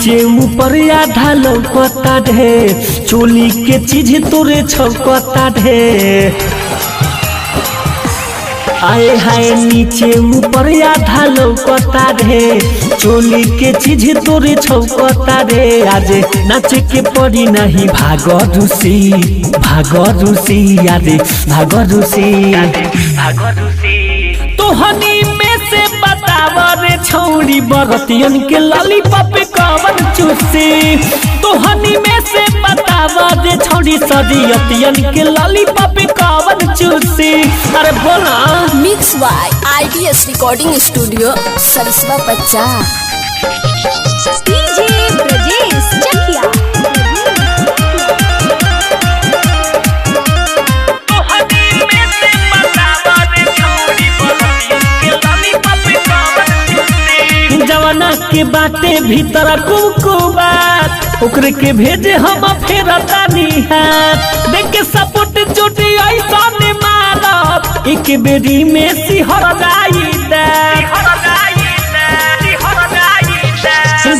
नीचे ऊपर आधा लौकता ढे, चोली के चीज तोरे छौकता ढे। आए हाय नीचे ऊपर आधा लौकता ढे, चोली के चीज तोरे छौकता ढे। आज नाचे के पड़ी नहीं भाग रूसी, भाग रूसी, यारे भाग रूसी, भाग रूसी। तोहनी में से बताव रे छौड़ी बरतियन के लॉलीपॉप कवन चूसी। तोहनी में से बताव रे छौड़ी सदियतियन के लॉलीपॉप कवन चूसी। अरे बोला। Mix by IDS recording studio Sarsawa 50। DJ Brajesh Chakiya. जवाना के बाटे भीतर कुकुबात, ओकरे के भेजे हम फेर तानी हाथ। देख के सपोर्ट चोटी ऐसा ने मारब, एक बेरी में सिहर जाई दे।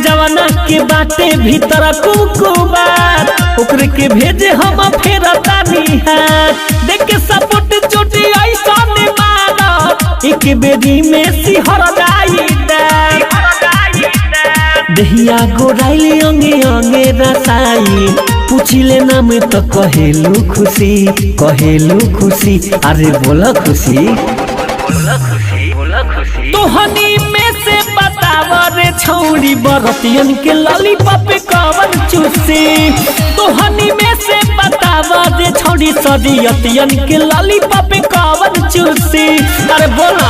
जवाना के बाटे भीतर कुकुबात, ओकरे के भेजे हम फेर तानी हाथ। देख के सपोर्ट चोटी ऐसा ने मारब, एक बेरी में सिहर जाई दे। दहिया गोराइले अंगे अंगे रसाई, पूछिले नाम तो कहेलू खुशी, कहेलू खुशी। अरे बोला खुशी, बोला खुशी, बोला खुशी। तोहनी में से बताव रे छौड़ी बरतियन के लॉलीपॉप कवन चूसी। तोहनी में से बताव रे छौड़ी सदियतियन के लॉलीपॉप कवन चूसी। अरे बोला।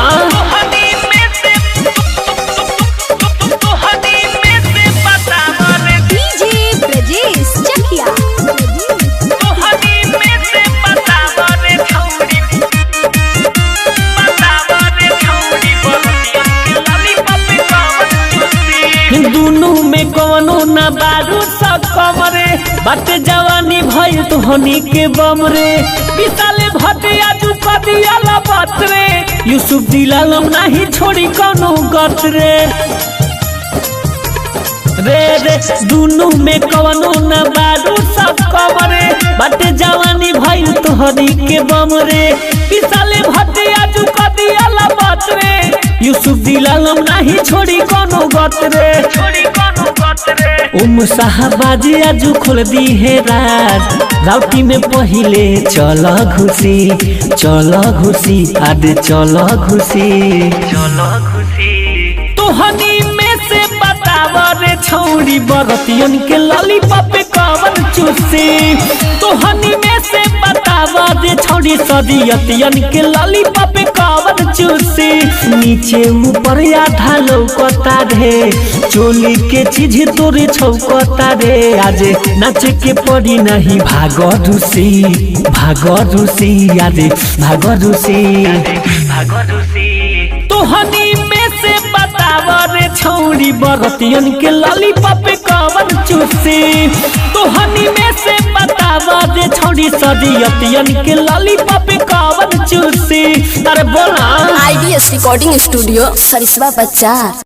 दोनों में कवनो ना बारू सब कमरे, बाटे जवानी भइल तोहनी के बमरे। विशाले भटिया जू कदिया लबत रे, यूसुफ दिलालम नहीं छोड़ी कौनो गत रे। रे रे दोनों में कवनो ना बारू सब कमरे, बाटे जवानी भइल तोहनी के बमरे। विशाले भटिया जू कदिया लबत रे, यूसुफ दिलालम नहीं छोड़ी कोनो गत रे, छोड़ी कोनो गत रे। उम साहबाजी आजू खोल दी है राज, राउटी में पहिले चल घुसी, चल घुसी, आदे चल घुसी, चल घुसी। तोहनी में से बताव रे छौड़ी बरतियन के लॉलीपॉप कवन चूसी। तोहनी में से बताव रे छौड़ी सदियतियन के लॉलीपॉप कवन चूसी। नीचे ऊपर आधा लौकता ढे, चोली के चीज तोरे छौकता रे। आज नाचे के पड़ी नहीं भाग रूसी, भाग रूसी, यारे भाग रूसी, भाग रूसी। तोहनी में से बताव रे छौड़ी बरतियन के लॉलीपॉप कवन चूसी। तोहनी में से बताव रे छौड़ी सदियतियन के लॉलीपॉप कवन चूसी। अरे बोला। IDs recording studio Sarsawa 50।